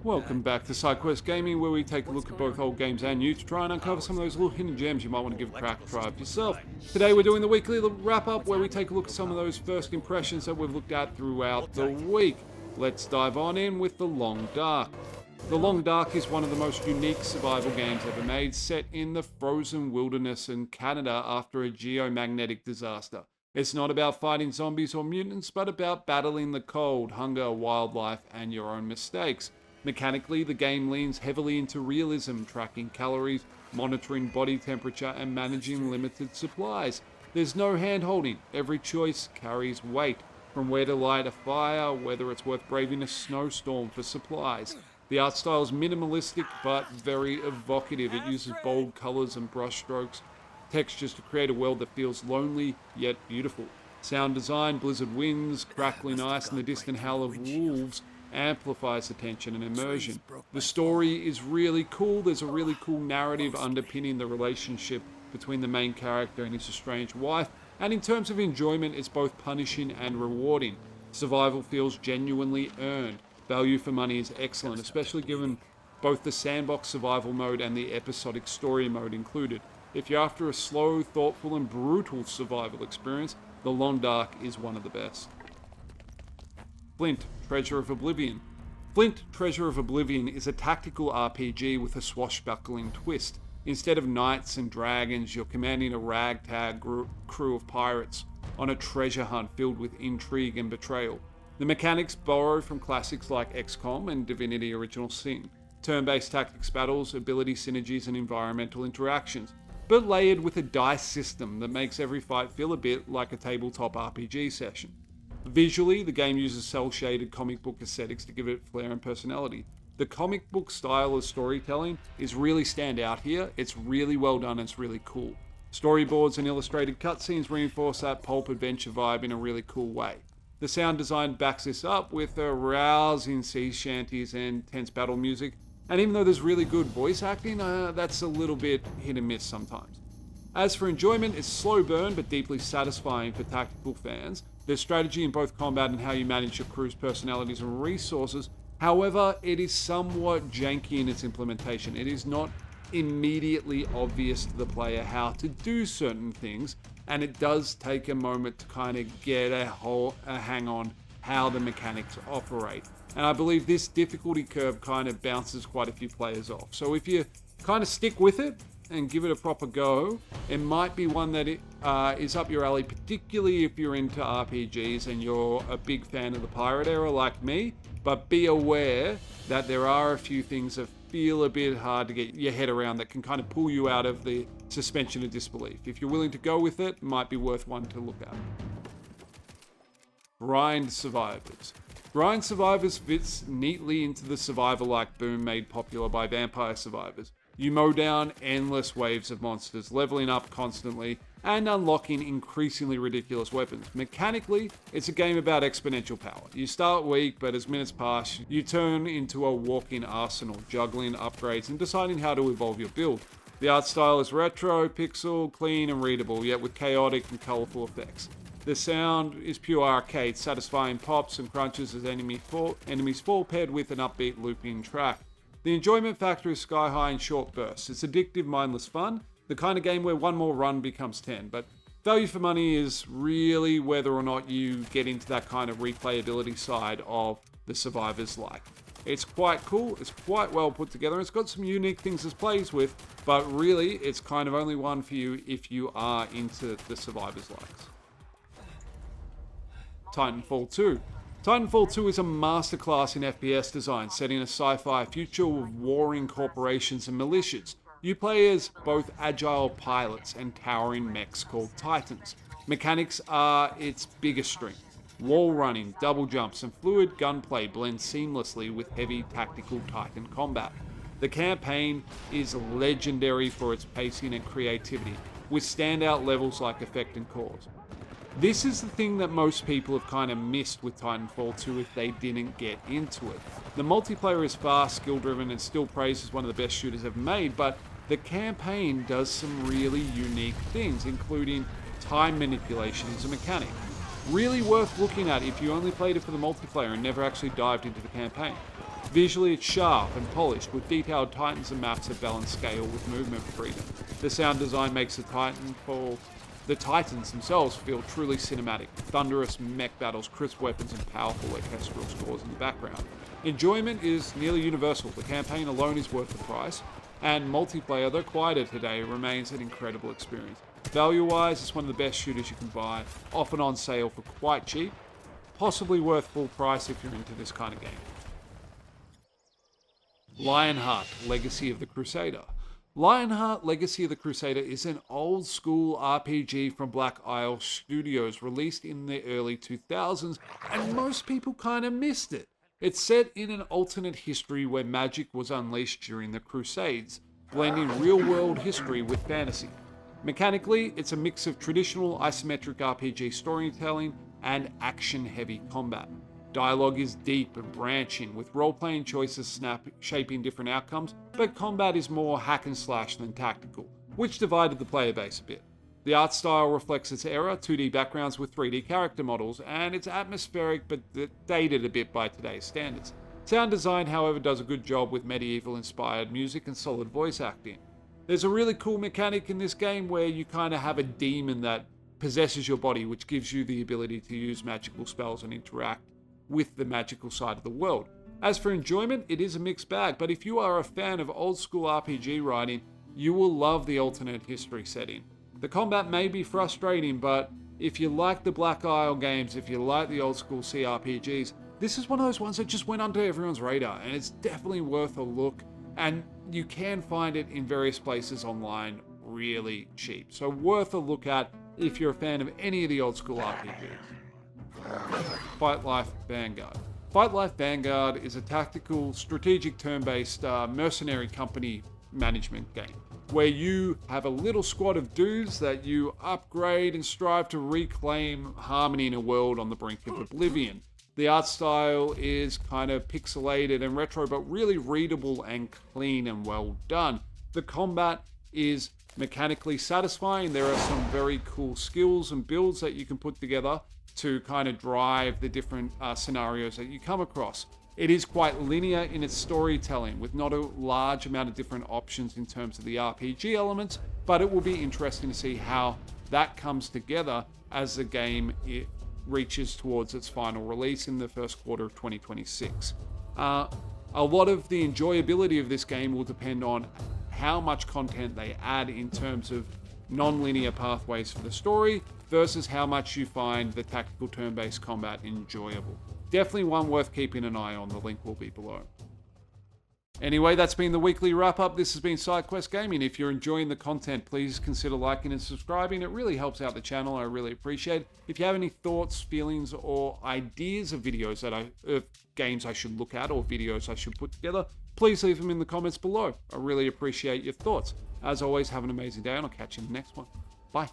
Welcome back to SideQuest Gaming, where we take a look at both old games and new to try and uncover some of those little hidden gems you might want to give a crack try for yourself. Today we're doing the weekly wrap-up, where we take a look at some of those first impressions that we've looked at throughout the week. Let's dive on in with The Long Dark. The Long Dark is one of the most unique survival games ever made, set in the frozen wilderness in Canada after a geomagnetic disaster. It's not about fighting zombies or mutants, but about battling the cold, hunger, wildlife, and your own mistakes. Mechanically, the game leans heavily into realism, tracking calories, monitoring body temperature, and managing limited supplies. There's no hand-holding. Every choice carries weight, from where to light a fire, whether it's worth braving a snowstorm for supplies. The art style is minimalistic, but very evocative. It uses bold colors and brushstrokes, textures to create a world that feels lonely, yet beautiful. Sound design, blizzard winds, crackling ice, and the distant howl of wolves amplifies the tension and immersion. The story is really cool. There's a really cool narrative underpinning the relationship between the main character and his estranged wife, and in terms of enjoyment, it's both punishing and rewarding. Survival feels genuinely earned. Value for money is excellent, especially given both the sandbox survival mode and the episodic story mode included. If you're after a slow, thoughtful, and brutal survival experience, The Long Dark is one of the best. Flint, Treasure of Oblivion. Flint, Treasure of Oblivion is a tactical RPG with a swashbuckling twist. Instead of knights and dragons, you're commanding a ragtag crew of pirates on a treasure hunt filled with intrigue and betrayal. The mechanics borrow from classics like XCOM and Divinity Original Sin, turn-based tactics battles, ability synergies, and environmental interactions, but layered with a dice system that makes every fight feel a bit like a tabletop RPG session. Visually, the game uses cel-shaded comic book aesthetics to give it flair and personality. The comic book style of storytelling is really stand out here. It's really well done and it's really cool. Storyboards and illustrated cutscenes reinforce that pulp adventure vibe in a really cool way. The sound design backs this up with rousing sea shanties and tense battle music, and even though there's really good voice acting, that's a little bit hit and miss sometimes. As for enjoyment, it's slow burn but deeply satisfying for tactical fans. There's strategy in both combat and how you manage your crew's personalities and resources. However, it is somewhat janky in its implementation. It is not immediately obvious to the player how to do certain things, and it does take a moment to kind of get a hang on how the mechanics operate. And I believe this difficulty curve kind of bounces quite a few players off. So if you kind of stick with it and give it a proper go, it might be one that is up your alley, particularly if you're into RPGs and you're a big fan of the pirate era like me. But be aware that there are a few things that feel a bit hard to get your head around that can kind of pull you out of the suspension of disbelief. If you're willing to go with it, it might be worth one to look at. Grind Survivors. Grind Survivors fits neatly into the survivor-like boom made popular by Vampire Survivors. You mow down endless waves of monsters, leveling up constantly, and unlocking increasingly ridiculous weapons. Mechanically, it's a game about exponential power. You start weak, but as minutes pass, you turn into a walking arsenal, juggling upgrades and deciding how to evolve your build. The art style is retro, pixel, clean and readable, yet with chaotic and colourful effects. The sound is pure arcade, satisfying pops and crunches as enemies fall, paired with an upbeat looping track. The enjoyment factor is sky high in short bursts. It's addictive, mindless fun, the kind of game where one more run becomes 10, but value for money is really whether or not you get into that kind of replayability side of the Survivors like. It's quite cool, it's quite well put together, and it's got some unique things it plays with, but really it's kind of only one for you if you are into the Survivors likes. Titanfall 2. Titanfall 2 is a masterclass in FPS design, set in a sci-fi future with warring corporations and militias. You play as both agile pilots and towering mechs called Titans. Mechanics are its biggest strength. Wall running, double jumps, and fluid gunplay blend seamlessly with heavy tactical Titan combat. The campaign is legendary for its pacing and creativity, with standout levels like Effect and Cause. This is the thing that most people have kind of missed with Titanfall 2 if they didn't get into it. The multiplayer is fast, skill-driven, and still praised as one of the best shooters ever made, but the campaign does some really unique things, including time manipulation as a mechanic. Really worth looking at if you only played it for the multiplayer and never actually dived into the campaign. Visually, it's sharp and polished, with detailed titans and maps that balance scale with movement freedom. The sound design makes the Titans themselves feel truly cinematic. Thunderous mech battles, crisp weapons, and powerful orchestral scores in the background. Enjoyment is nearly universal. The campaign alone is worth the price, and multiplayer, though quieter today, remains an incredible experience. Value-wise, it's one of the best shooters you can buy, often on sale for quite cheap, possibly worth full price if you're into this kind of game. Lionheart, Legacy of the Crusader. Lionheart, Legacy of the Crusader is an old-school RPG from Black Isle Studios, released in the early 2000s, and most people kind of missed it. It's set in an alternate history where magic was unleashed during the Crusades, blending real-world history with fantasy. Mechanically, it's a mix of traditional isometric RPG storytelling and action-heavy combat. Dialogue is deep and branching, with role-playing choices shaping different outcomes, but combat is more hack and slash than tactical, which divided the player base a bit. The art style reflects its era, 2D backgrounds with 3D character models, and it's atmospheric but dated a bit by today's standards. Sound design, however, does a good job with medieval-inspired music and solid voice acting. There's a really cool mechanic in this game where you kind of have a demon that possesses your body, which gives you the ability to use magical spells and interact with the magical side of the world. As for enjoyment, it is a mixed bag, but if you are a fan of old school RPG writing, you will love the alternate history setting. The combat may be frustrating, but if you like the Black Isle games, if you like the old school CRPGs, this is one of those ones that just went under everyone's radar, and it's definitely worth a look, and you can find it in various places online really cheap. So worth a look at if you're a fan of any of the old school RPGs. Fight Life Vanguard. Fight Life Vanguard is a tactical, strategic turn-based mercenary company management game, where you have a little squad of dudes that you upgrade and strive to reclaim harmony in a world on the brink of Oblivion. The art style is kind of pixelated and retro, but really readable and clean and well done. The combat is mechanically satisfying. There are some very cool skills and builds that you can put together to kind of drive the different scenarios that you come across. It is quite linear in its storytelling, with not a large amount of different options in terms of the RPG elements, but it will be interesting to see how that comes together as the game reaches towards its final release in the first quarter of 2026. A lot of the enjoyability of this game will depend on how much content they add in terms of non-linear pathways for the story versus how much you find the tactical turn-based combat enjoyable. Definitely one worth keeping an eye on. The link will be below. Anyway, that's been the weekly wrap-up. This has been SideQuest Gaming. If you're enjoying the content, please consider liking and subscribing. It really helps out the channel. I really appreciate it. If you have any thoughts, feelings, or ideas of videos of games I should look at or videos I should put together, please leave them in the comments below. I really appreciate your thoughts. As always, have an amazing day, and I'll catch you in the next one. Bye.